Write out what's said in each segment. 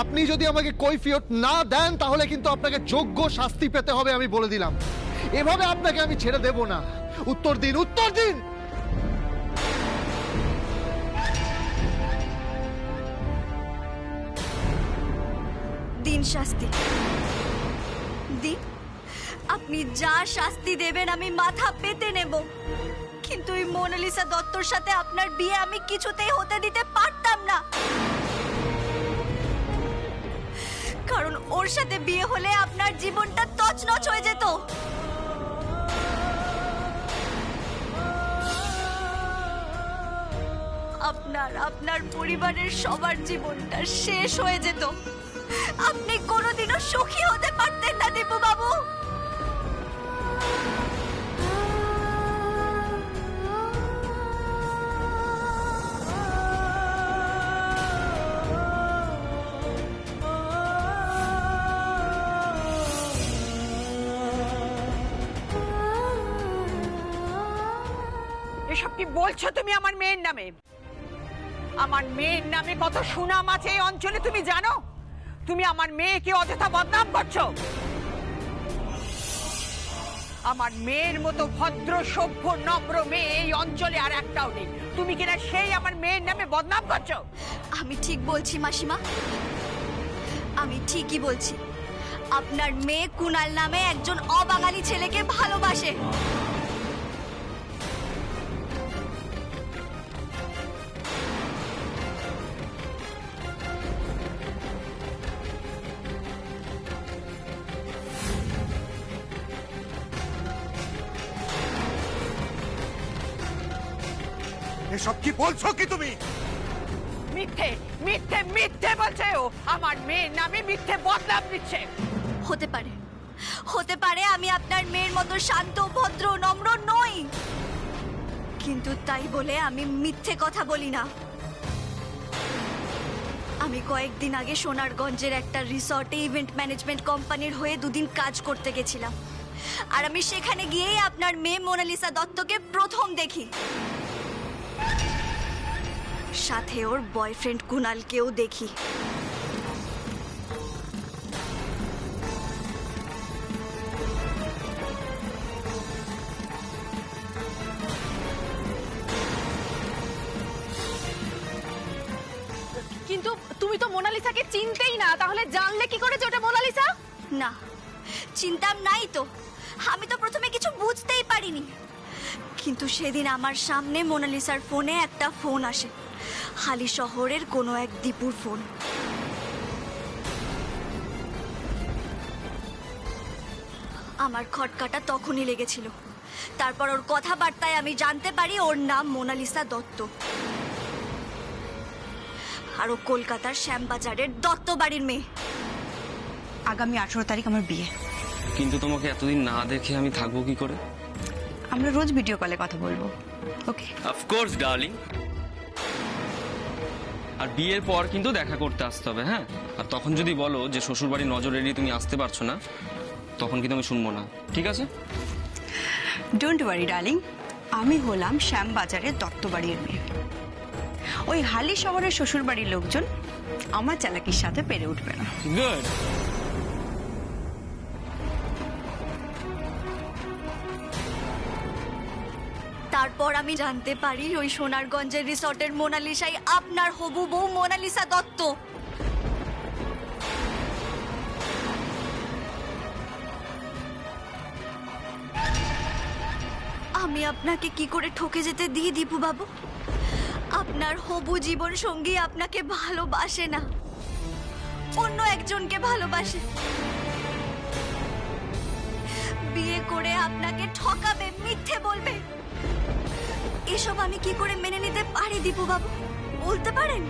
আপনি যদি আমাকে কৈফিয়ত না দেন তাহলে কিন্তু আপনাকে যোগ্য শাস্তি পেতে হবে, আমি বলে দিলাম। এভাবে আপনাকে আমি ছেড়ে দেব না। উত্তর দিন, উত্তর দিন। দিন শাস্তি দিন। আপনি যা শাস্তি দেবেন আমি মাথা পেতে নেব, কিন্তু এই মোনালিসা দত্তর সাথে আপনার বিয়ে আমি কিছুতেই হতে দিতে পারতাম না। কারণ ওর সাথে বিয়ে হলে আপনার জীবনটা তছনছ হয়ে যেত। আপনার পরিবারের সবার জীবনটা শেষ হয়ে যেত। আপনি কোনোদিনও সুখী হতে পারতেন না দীপু বাবু। এসব কি বলছো তুমি আমার মেয়ের নামে? আমার মেয়ের নামে কত সুনাম আছে এই অঞ্চলে তুমি জানো? তুমি আমার মেয়েকে অযথা বদনাম করছো। আমার মেয়ের মতো ভদ্র সভ্য নম্র মেয়ে এই অঞ্চলে আর একটাও নেই। তুমি কিনা সেই আমার মেয়ের নামে বদনাম করছো। আমি ঠিক বলছি মাসিমা, আমি ঠিকই বলছি। আপনার মেয়ে কুনাল নামে একজন অবাঙালি ছেলেকে ভালোবাসে। এসব কি বলছো কি তুমি? মিথ্যে মিথ্যে মিথ্যে বলছে ও। আমার মেয়ের নামে মিথ্যে বদনাম দিচ্ছে। হতে পারে আমি আপনার মেয়ের মতো শান্ত ভদ্র নম্র নই, কিন্তু তাই বলে আমি মিথ্যে কথা বলি না। আমি কয়েকদিন আগে সোনারগঞ্জের একটা রিসর্টে ইভেন্ট ম্যানেজমেন্ট কোম্পানির হয়ে দুদিন কাজ করতে গেছিলাম, আর আমি সেখানে গিয়েই আপনার মেয়ে মোনালিসা দত্তকে প্রথম দেখি। সাথে ওর বয়ফ্রেন্ড কুনালকেও দেখি। কিন্তু তুমি তো মোনালিসাকে চিনতেই না, তাহলে জানলে কি করে যে ওটা মোনালিসা? না, চিন্তাম নাই তো। আমি তো প্রথমে কিছু বুঝতেই পারিনি, কিন্তু সেদিন আমার সামনে মোনালিসার ফোনে একটা ফোন আসে, হালি শহরের কোনো এক দীপুর ফোন। আমার খটকাটা তখনই লেগেছিল। তারপর ওর কথাবার্তায় আমি জানতে পারি ওর নাম মোনালিসা দত্ত, আর ও কলকাতার শ্যামবাজারের দত্ত বাড়ির মেয়ে। আগামী 18 তারিখ আমার বিয়ে। কিন্তু তোমাকে এতদিন না দেখে আমি থাকবো কি করে? আমরা রোজ ভিডিও কলে কথা বলবো, ওকে? Of course darling. আর বিয়ের পর কিন্তু দেখা করতে আসতে হবে, হ্যাঁ? আর তখন যদি বলো যে শ্বশুরবাড়ির নজর এড়িয়ে তুমি আসতে পারছো না, তখন কিন্তু আমি শুনবো না, ঠিক আছে? ডোন্ট ওয়ারি ডার্লিং, আমি হলাম শ্যামবাজারের দত্ত বাড়ির মেয়ে। ওই হালি শহরের শ্বশুর বাড়ির লোকজন আমার চালাকির সাথে পেরে উঠবে না। গুড। তারপর আমি জানতে পারি ওই সোনারগঞ্জের রিসর্টের মোনালিসাই আপনার হবু বউ মোনালিসা দত্ত। আমি আপনাকে কি করে ঠকে যেতে দিই দীপু বাবু? আপনার হবু জীবন সঙ্গী আপনাকে ভালোবাসে না, অন্য একজনকে ভালোবাসে। বিয়ে করে আপনাকে ঠকাবে, মিথ্যে বলবে। এসব আমি কি করে মেনে নিতে পারি দীপু বাবু, বলতে পারেন?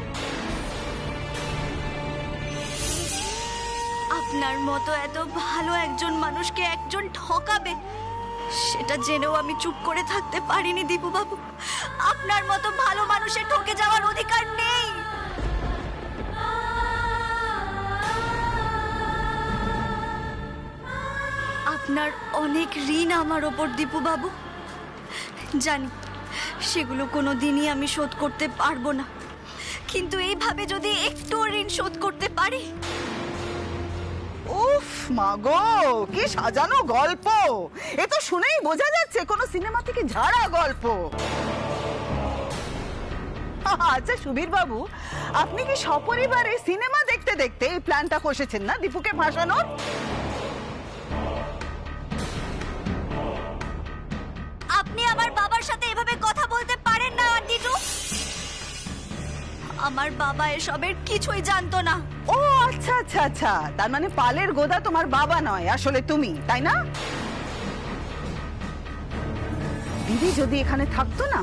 আপনার মতো এত ভালো একজন মানুষকে একজন ঠকাবে, সেটা জেনেও আমি চুপ করে থাকতে পারিনি দীপু বাবু। আপনার মতো ভালো মানুষের ঠকে যাওয়ার অধিকার নেই। আপনার অনেক ঋণ আমার ওপর দীপু বাবু, জানি সেগুলো কোনোদিনই আমি শোধ করতে পারবো না, কিন্তু এইভাবে যদি একটু ঋণ শোধ করতে পারি। উফ মাগো, কি সাজানো গল্প! এ তো শুনেই বোঝা যাচ্ছে কোনো সিনেমা থেকে ঝাড়া গল্প। আচ্ছা সুবীর বাবু, আপনি কি সপরিবারে সিনেমা দেখতে দেখতে এই প্ল্যানটা কষেছেন না দীপুকে ফাঁসানোর? আপনি আমার বাবার সাথে এভাবে কথা বলতে পারেন না আন্টিটু। আমার বাবা এসবের কিছুই জানতো না। ও আচ্ছা আচ্ছা আচ্ছা, তার মানে পালের গোদা তোমার বাবা নয়, আসলে তুমি, তাই না? দিদি যদি এখানে থাকতো না,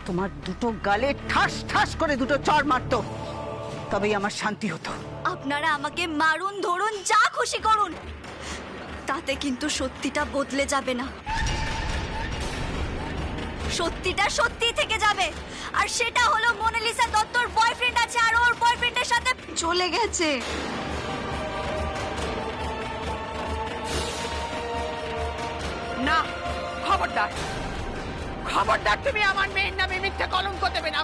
তোমার দুটো গালে ঠাস ঠাস করে দুটো চড় মারতো, তবেই আমার শান্তি হতো। আপনারা আমাকে মারুন, ধরুন, যা খুশি করুন, তাতে কিন্তু সত্যিটা বদলে যাবে না। সত্যিটা সত্যি থেকে যাবে, আর সেটা হলো মোনালিসা দত্তর বয়ফ্রেন্ড আছে আর ওর বয়ফ্রেন্ডের সাথে চলে গেছে। না, খবরদার খবরদার, তুমি আমার মেয়ের নামে মিথ্যে কলঙ্ক দেবে না।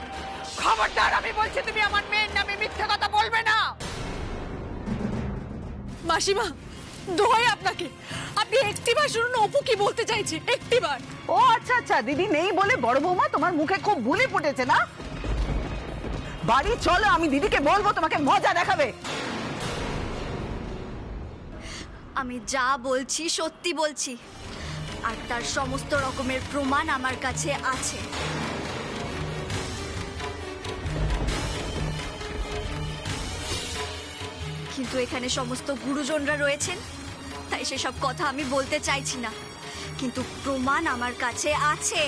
খবরদার, আমি বলছি তুমি আমার মেয়ের নামে মিথ্যে কথা বলবে না। মাসিমা, দোহাই আপনাকে, আপনি একটিবার শুনুন অপু কি বলতে চাইছে, একটিবার। ও আচ্ছা আচ্ছা, দিদি নেই বলে বড় বৌমা তোমার মুখে খুব বুলি ফুটেছে না? বাড়ি চলো, আমি দিদিকে বলবো, তোমাকে মজা দেখাবে। আমি যা বলছি সত্যি বলছি, আর তার সমস্ত রকমের প্রমাণ আমার কাছে আছে। কিন্তু এখানে সমস্ত গুরুজনরা রয়েছেন, তাই সেসব কথা আমি বলতে চাইছি না, কিন্তু প্রমাণ আমার কাছে আছে।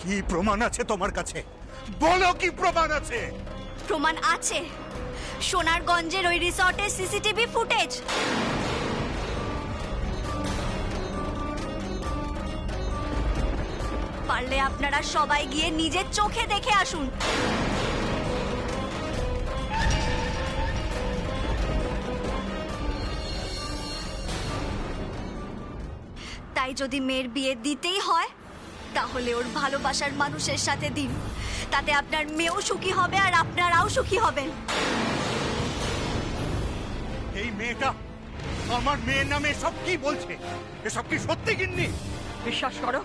কি প্রমাণ আছে তোমার কাছে? বলো কি প্রমাণ আছে? প্রমাণ আছে সোনারগঞ্জের ওই রিসর্টের সিসিটিভি ফুটেজ। পারলে আপনারা সবাই গিয়ে নিজের চোখে দেখে আসুন। তাই যদি মেয়ের বিয়ে দিতেই হয়, তাহলে ওর ভালোবাসার মানুষের সাথে দিন, তাতে আপনার মেয়েও সুখী হবে আর আপনারাও সুখী হবেন। এই মেয়েটা আমার মেয়ের নামে সব কি বলছে? এসব কি সত্যি গিন্নি? বিশ্বাস করো,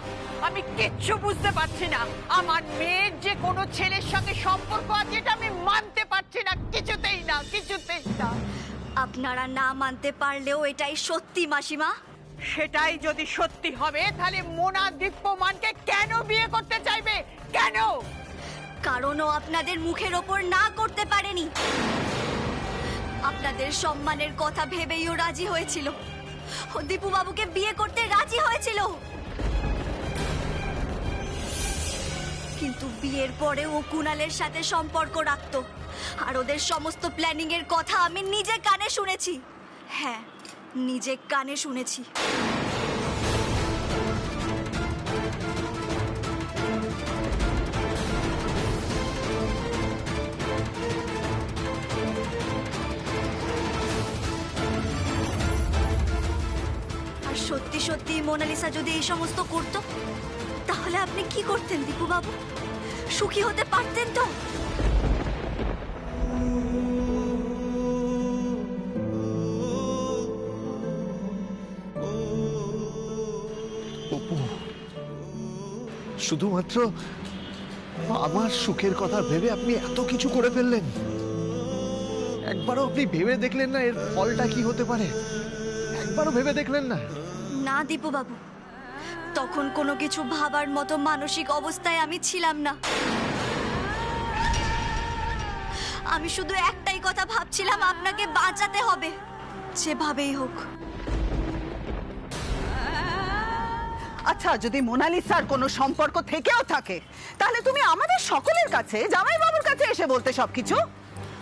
আমি কিচ্ছু বুঝতে পারছি না। আমার মেয়ের যে কোনো ছেলের সঙ্গে সম্পর্ক আছে এটা আমি মানতে পারছি না, কিছুতেই না, কিছুতেই না। আপনারা না মানতে পারলেও এটাই সত্যি মাসিমা। সেটাই যদি সত্যি হবে, তাহলে মোনা দীপ্যমানকে কেন বিয়ে করতে চাইবে? কেন? কারণ ও আপনাদের মুখের ওপর না করতে পারেনি। আপনাদের সম্মানের কথা ভেবেই ও রাজি হয়েছিল, ও দীপু বাবুকে বিয়ে করতে রাজি হয়েছিল। কিন্তু বিয়ের পরে ও কুণালের সাথে সম্পর্ক রাখতো, আর ওদের সমস্ত প্ল্যানিং এর কথা আমি নিজে কানে শুনেছি। হ্যাঁ, নিজে কানে শুনেছি। আর সত্যি সত্যি মোনালিসা যদি এই সমস্ত করতো, তাহলে আপনি কি করতেন দীপু বাবু? সুখী হতে পারতেন তো? অপু, শুধুমাত্র আমার সুখের কথা ভেবে আপনি এত কিছু করে ফেললেন। একবারও আপনি ভেবে দেখলেন না এর ফলটা কি হতে পারে? একবারও ভেবে দেখলেন না? না দীপু বাবু, তখন কোনো কিছু ভাবার মতো মানসিক অবস্থায় আমি ছিলাম না। আমি শুধু একটাই কথা ভাবছিলাম, আপনাকে বাঁচাতে হবে যেভাবেই হোক। আচ্ছা, যদি মোনালিসার কোনো সম্পর্ক থেকেও থাকে, তাহলে তুমি আমাদের সকলের কাছে, জামাই বাবুর কাছে এসে বলতে সবকিছু।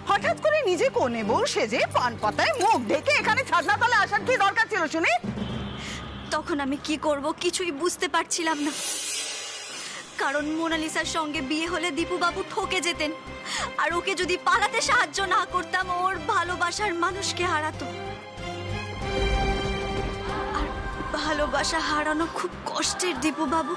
হঠাৎ করে নিজে কোণে বউ সেজে পান পাতায় মুখ ঢেকে এখানে ছাদনাতলে আসার কি দরকার ছিল শুনি? তখন আমি কি করব কিছুই বুঝতে পারছিলাম না, কারণ মোনালিসার সঙ্গে বিয়ে হলে দীপু বাবু ঠকে যেতেন, আর ওকে যদি পালাতে সাহায্য না করতাম, ওর ভালোবাসার মানুষকে হারাতো। আর ভালোবাসা হারানো খুব কষ্টের দীপু বাবু।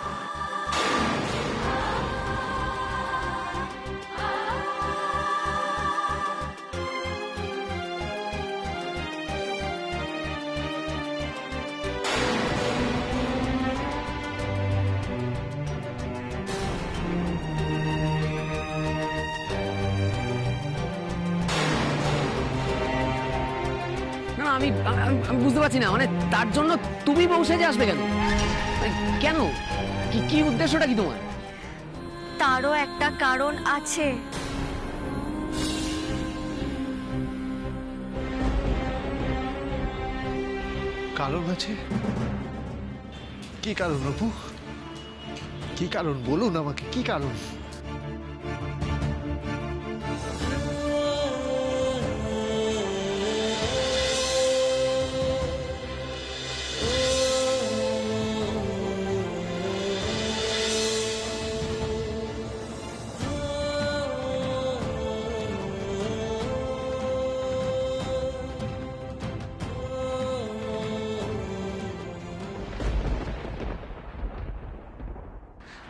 আমি আমি বুঝতে পারছি না, মানে তার জন্য তুমি বউ সেজে আসবে কেন? মানে কেন? কি উদ্দেশ্যটা কি তোমার? তারও একটা কারণ আছে। কারণ আছে? কি কারণ অপু? কি কারণ বলুন আমাকে, কি কারণ?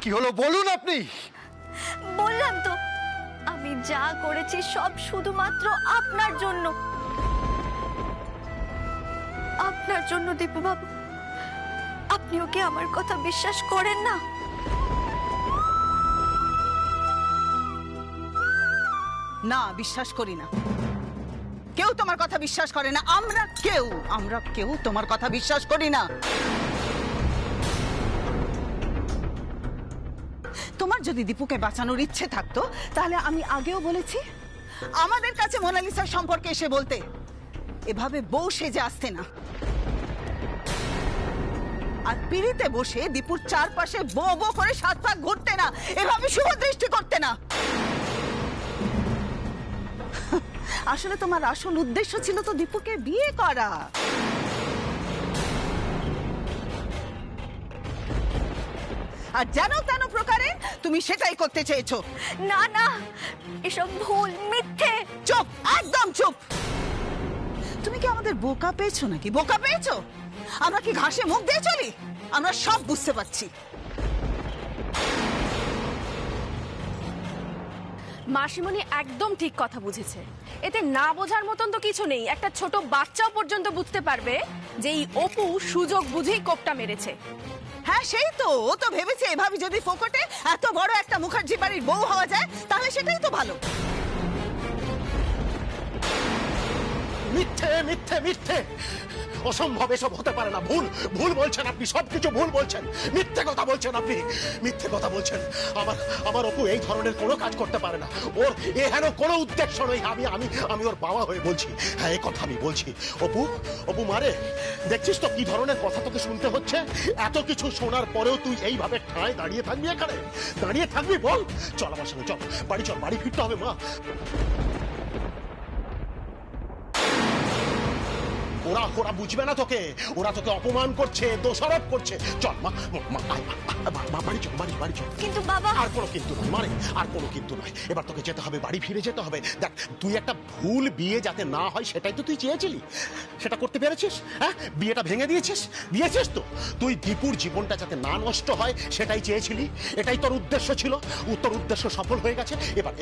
কি হলো বলুন আপনি। বললাম তো, আমি যা করেছি সব শুধুমাত্র আপনার জন্য। আপনার জন্য দীপু বাবু। আপনি ওকে আমার কথা বিশ্বাস করেন না? না, বিশ্বাস করি না। কেউ তোমার কথা বিশ্বাস করে না। আমরা কেউ তোমার কথা বিশ্বাস করি না। তোমার যদি দীপুকে বাঁচানোর ইচ্ছে থাকতো তাহলে আমি আগেও বলেছি আমাদের কাছে মোনালিসার সম্পর্কে এসে বলতে, এভাবে বউ সেজে আসতে না। আর পিড়িতে বসে দীপুর চারপাশে বো বো করে সাত পাক ঘুরতে না, এভাবে শুভ দৃষ্টি করতে না। আসলে তোমার আসল উদ্দেশ্য ছিল তো দীপুকে বিয়ে করা। আর যেন তেন প্রকারে তুমি সেটাই করতে চেয়েছো। না না, এসব ভুল, মিথ্যে। চুপ, একদম চুপ। তুমি কি আমাদের বোকা পেয়েছো নাকি? বোকা পেয়েছো? আমরা কি ঘাসে মুখ দিয়ে চলি? আমরা সব বুঝতে পারছি। মাসিমণি একদম ঠিক কথা বুঝেছে। এতে না বোঝার মতন তো কিছু নেই। একটা ছোট বাচ্চাও পর্যন্ত বুঝতে পারবে যে এই অপু সুযোগ বুঝেই কোপটা মেরেছে। হ্যাঁ, সেই তো। ও তো ভেবেছে এভাবে যদি ফোকটে এত বড় একটা মুখার্জি বাড়ির বউ হওয়া যায় তাহলে সেটাই তো ভালো। মিথ্যে মিথ্যে মিথ্যে, অসম্ভব, এসব হতে পারে না। ভুল ভুল বলছেন আপনি, সবকিছু ভুল বলছেন, মিথ্যে কথা বলছেন আপনি, মিথ্যে কথা বলছেন। আমার অপু এই ধরনের কোনো কাজ করতে পারে না। ওর এহেন কোনো উদ্দেশ্য নেই। আমি ওর বাবা হয়ে বলছি, হ্যাঁ এই কথা আমি বলছি। অপু মারে, দেখছিস তো কি ধরনের কথা তোকে শুনতে হচ্ছে। এত কিছু শোনার পরেও তুই এইভাবে ঠায় দাঁড়িয়ে থাকবি? এখানে দাঁড়িয়ে থাকবি? বল, চল আমার সঙ্গে, চল বাড়ি ফিরতে হবে। মা, ওরা বুঝবে না তোকে, ওরা তোকে অপমান করছে, দোষারোপ করছে। চল মা, বাড়ি চল। কিন্তু বাবা। আর কোনো কিন্তু নয়, মানে আর কোনো কিন্তু নয়। এবার তোকে যেতে হবে, বাড়ি ফিরে যেতে হবে। দেখ, তুই একটা ভুল বিয়ে যাতে না হয় সেটাই তো তুই চেয়েছিলি। সেটা করতে পেরেছিস? হ্যাঁ, বিয়েটা ভেঙে দিয়েছিস তো। তুই দীপুর জীবনটা যাতে না নষ্ট হয় সেটাই চেয়েছিলি। এটাই তোর উদ্দেশ্য ছিল। তোর উদ্দেশ্য সফল হয়ে গেছে। এবার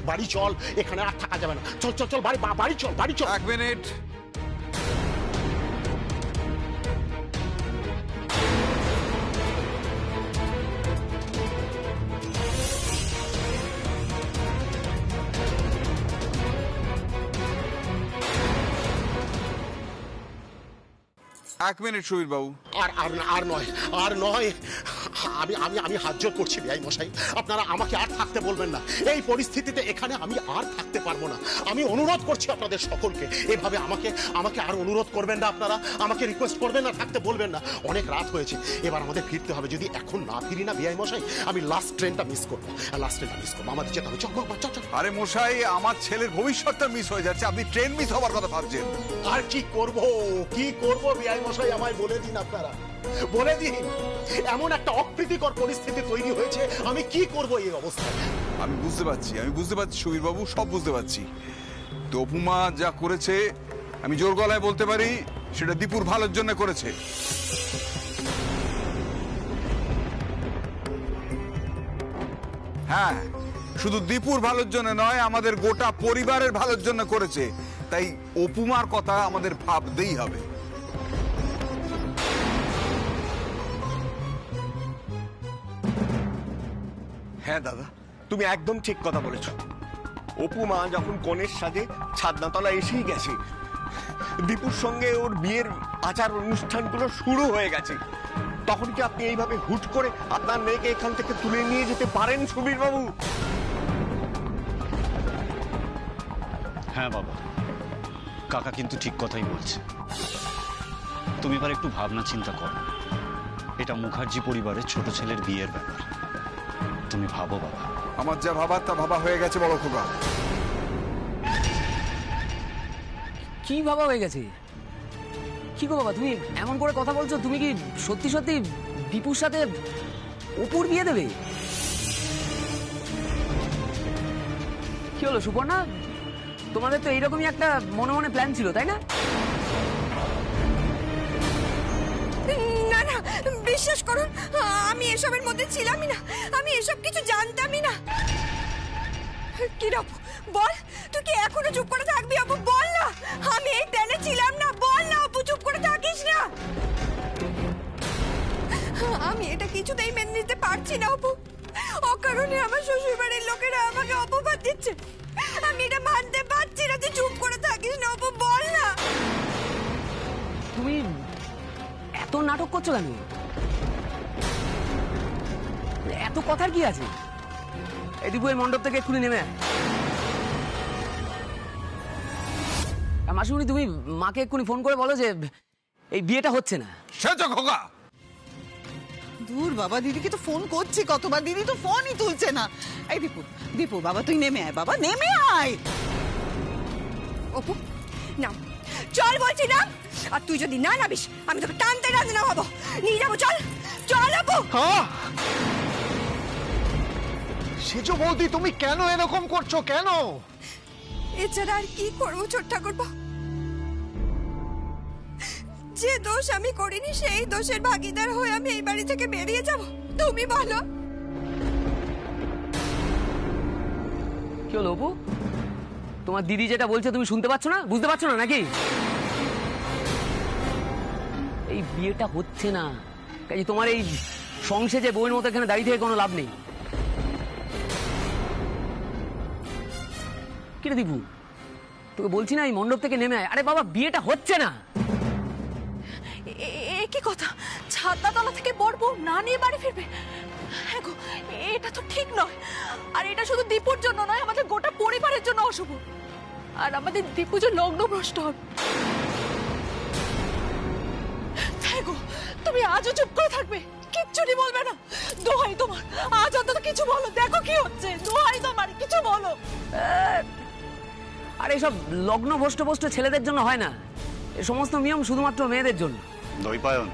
বাড়ি চল। এখানে আর থাকা যাবে না। চল বাড়ি চল। এক মিনিট। এক মিনিট সুবীর বাবু। আর নয়। আমি হাত জোর করছি বিআই মশাই, আপনারা আমাকে আর থাকতে বলবেন না। এই পরিস্থিতিতে এখানে আমি আর থাকতে পারবো না। আমি অনুরোধ করছি আপনাদের সকলকে, এভাবে আমাকে আর অনুরোধ করবেন না। আপনারা আমাকে রিকোয়েস্ট করবেন না, থাকতে বলবেন না। অনেক রাত হয়েছে, এবার আমাদের ফিরতে হবে। যদি এখন না ফিরি না বিআই মশাই, আমি লাস্ট ট্রেনটা মিস করবো। আমাদের যেতে হবে। চল। আরে মশাই, আমার ছেলের ভবিষ্যৎটা মিস হয়ে যাচ্ছে, আপনি ট্রেন মিস হবার কথা ভাবছেন। আর কি করব বিআই মশাই, আমায় বলে দিন। আপনারা বলে দিন, এমন একটা অপ্রীতিকর পরিস্থিতি তৈরি হয়েছে, আমি কি করব এই অবস্থায়? আমি বুঝতে পারছি সুবীর বাবু, সব বুঝতে পারছি। তো অপুমা যা করেছে আমি জোর গলায় বলতে পারি সেটা দীপুর ভালোর জন্য করেছে। হ্যাঁ, শুধু দীপুর ভালোর জন্য নয়, আমাদের গোটা পরিবারের ভালোর জন্য করেছে। তাই অপুমার কথা আমাদের ভাবতেই হবে। হ্যাঁ দাদা, তুমি একদম ঠিক কথা বলেছ। অপু মা যখন কনের সাজে ছাদনাতলা এসেই গেছে, দীপুর সঙ্গে ওর বিয়ের আচার অনুষ্ঠানগুলো শুরু হয়ে গেছে, তখন কি আপনি এইভাবে হুট করে আপনার মেয়েকে এখান থেকে তুলে নিয়ে যেতে পারেন সুবীর বাবু? হ্যাঁ বাবা, কাকা কিন্তু ঠিক কথাই বলছে। তুমি এবার একটু ভাবনা চিন্তা করো, এটা মুখার্জি পরিবারের ছোট ছেলের বিয়ের ব্যাপার। তুমি ভাবো বাবা। আমার যা ভাবার তা ভাবা হয়ে গেছে বড় খোকা। কি ভাবা হয়ে গেছে? কি গো বাবা, তুমি এমন করে কথা বলছো, তুমি কি সত্যি সত্যি দীপুর সাথে অপুর বিয়ে দেবে? কি হলো সুপর্ণা, তোমাদের তো এইরকমই একটা মনে মনে প্ল্যান ছিল, তাই না? না না, বিশ্বাস করুন, আমি এসবের মধ্যে ছিলামই না, আমি এসব কিছু জানতামই না। কি রে অপু, বল, তুই কি এখনো চুপ করে থাকবি? অপু বল না, আমি এই প্ল্যানে ছিলাম না, বল না অপু, চুপ করে থাকিস না। আমি এটা কিছুতেই মেনে নিতে পারছি না অপু, অকারণে আমার শ্বশুর বাড়ির লোকেরা আমাকে অপবাদ দিচ্ছে, আমি এটা মানতে পারছি না। তুই চুপ করে থাকিস না অপু, বল না। তুমি এত নাটক করছো কেন? এত কথার কি আছে? এই দীপু, এই মণ্ডপ থেকে এক্ষুনি নেমে আয়। মাসিমণি, তুমি মাকে এক্ষুনি ফোন করে বলো যে এই বিয়েটা হচ্ছে না। সে তো খোকা। দূর বাবা, দিদিকে তো ফোন করছি কতবার, দিদি তো ফোনই তুলছে না। এই দীপু, দীপু বাবা তুই নেমে আয়, বাবা নেমে আয়। অপু না, চল বলছি না, আর তুই যদি না নামিস আমি তোকে টানতে টানতে নামাবো, নিয়ে যাবো, চল চল অপু। সেজ বৌদি, তুমি কেন এরকম করছো? কেন? এছাড়া আর কি করবো ছোট ঠাকুরপো? যে দোষ আমি করিনি সেই দোষের ভাগীদার হয়ে আমি এই বাড়ি থেকে বেরিয়ে যাব? তুমি বলো। কি হলো অপু, তোমার দিদি যেটা বলছে তুমি শুনতে পাচ্ছ না, বুঝতে পারছো না নাকি? এই বিয়েটা হচ্ছে না, কাজে তোমার এই সংসারে বউয়ের মতো এখানে দাঁড়িয়ে থেকে কোনো লাভ নেই। কিরে দীপু, তোকে বলছি না এই মণ্ডপ থেকে নেমে আয়। আরে বাবা, বিয়েটা হচ্ছে না। কি কথা, ছাদনাতলা থেকে বড় বউ না নিয়ে বাড়ি ফিরবে? হ্যাঁ গো, এটা তো ঠিক নয়। আর এটা শুধু দীপুর জন্য নয়, আমাদের গোটা পরিবারের জন্য অশুভ। আর আমাদের দীপু যে লগ্নভ্রষ্ট হবে। হ্যাঁ গো, তুমি আজও চুপ করে থাকবে, কিচ্ছুটি বলবে না? দোহাই তোমার, আজ অন্তত কিছু বলো, দেখো কি হচ্ছে। দোহাই তোমার, কিছু বলো। আর এইসব লগ্ন ভ্রষ্ট ভ্রষ্ট ছেলেদের জন্য হয় না, এই সমস্ত নিয়ম শুধুমাত্র মেয়েদের জন্য। দৈপায়ন,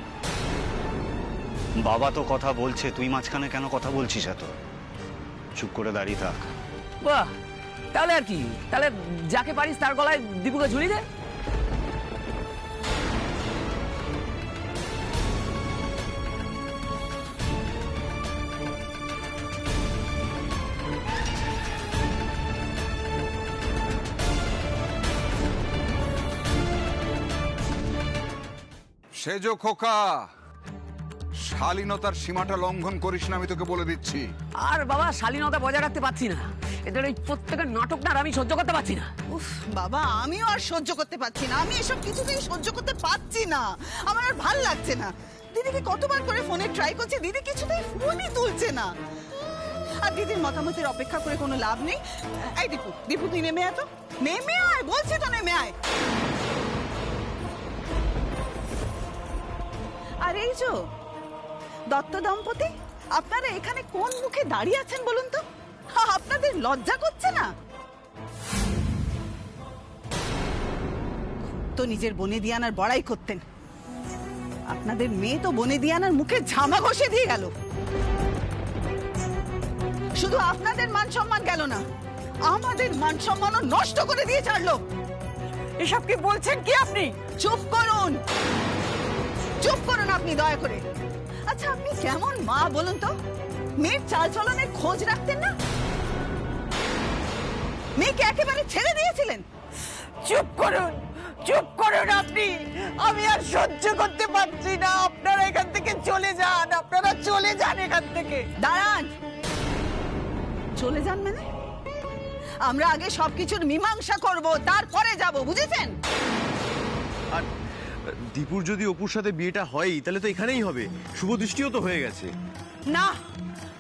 বাবা তো কথা বলছে, তুই মাঝখানে কেন কথা বলছিস এত? চুপ করে দাঁড়িয়ে থাক। বাহ, তাহলে আর কি, তাহলে যাকে পারিস তার গলায় দীপুকে ঝুলি দে। সেজ খোকা, শালীনতার সীমাটা লঙ্ঘন করিস না, আমি তোকে বলে দিচ্ছি। আর বাবা, শালীনতা বজায় রাখতে পারছি না, এদের এই প্রত্যেকের নাটকটা আর আমি সহ্য করতে পারছি না। উফ বাবা, আমিও আর সহ্য করতে পারছি না, আমি এসব কিছুতেই সহ্য করতে পারছি না, আমার আর ভাল লাগছে না। দিদিকে কতবার করে ফোনে ট্রাই করছি, দিদি কিছুতেই ফোনই তুলছে না। আর দিদির মতামতের অপেক্ষা করে কোনো লাভ নেই। এই দীপু, দীপু তুই নেমে আয় তো, নেমে আয় বলছি তো, নেমে আয়। আর এই যে দত্ত দম্পতি, আপনারা এখানে কোন মুখে দাঁড়িয়ে আছেন বলুন তো? আপনাদের লজ্জা করছে না? তো নিজের বনে দিয়ানার বড়াই করতেন, আপনাদের মেয়ে তো বনে দিয়ানার মুখে ঝামা ঘষে দিয়ে গেল। শুধু আপনাদের মান সম্মান গেল না, আমাদের মান সম্মানও নষ্ট করে দিয়ে ছাড়লো। এসব কি বলছেন কি আপনি? চুপ করুন, চুপ করুন আপনি দয়া করে। আচ্ছা আপনি কেমন মা বলুন তো? মেয়ের চালচলনের খোঁজ রাখতেন না? মেয়েকে একেবারে ছেড়ে দিয়েছিলেন। চুপ করুন, চুপ করুন আপনি, আমি আর সহ্য করতে পারছি না। আপনারা এখান থেকে চলে যান, আপনারা চলে যান এখান থেকে। দাঁড়ান, চলে যান মানে? আমরা আগে সবকিছুর মীমাংসা করব, তারপরে যাব, বুঝেছেন? আর দীপুর যদি অপুর সাথে বিয়েটা হয় তাহলে তো এখানেই হবে, শুভ দৃষ্টিও তো হয়ে গেছে। না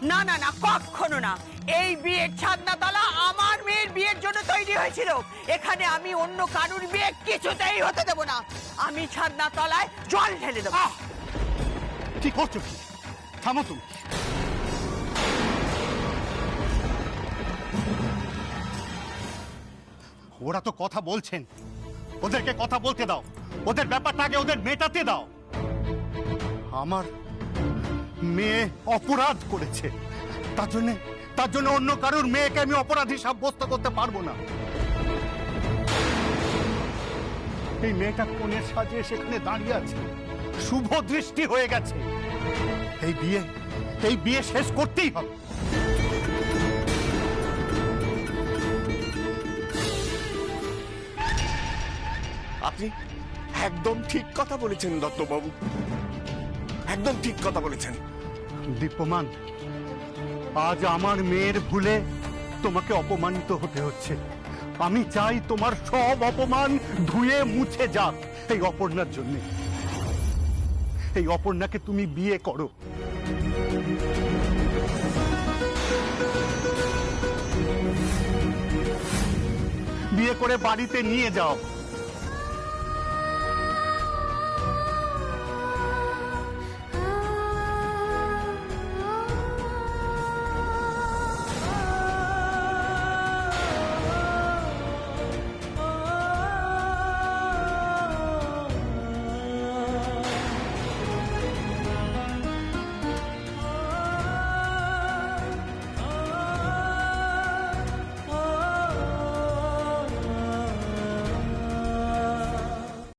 না না না, কখনো না। এই বিয়ের ছাদনাতলা আমার মেয়ের বিয়ের জন্য তৈরি হয়েছিল। এখানে আমি অন্য কারুর বিয়ে কিছুতেই হতে দেব না। আমি ছাদনাতলায় জল ঢেলে দেবো। কি করছো কি? থামো তুমি। ওরা তো কথা বলছেন, ওদেরকে কথা বলতে দাও। ওদের ব্যাপারটা আগে ওদের মেটাতে দাও। আমার মেয়ে অপরাধ করেছে, তার জন্য অন্য কারুর মেয়েকে আমি অপরাধী সাব্যস্ত করতে পারবো না। এই মেয়েটা কোণের সাজিয়ে সেখানে দাঁড়িয়ে আছে, শুভ দৃষ্টি হয়ে গেছে। এই বিয়ে শেষ করতেই হবে। আপনি একদম ঠিক কথা বলেছেন দত্তবাবু, একদম ঠিক কথা বলেছেন। দীপ্যমান, আজ আমার মেয়ের ভুলে তোমাকে অপমানিত হতে হচ্ছে। আমি চাই তোমার সব অপমান ধুয়ে মুছে যাক এই অপর্ণার জন্য। এই অপর্ণাকে তুমি বিয়ে করো। বিয়ে করে বাড়িতে নিয়ে যাও।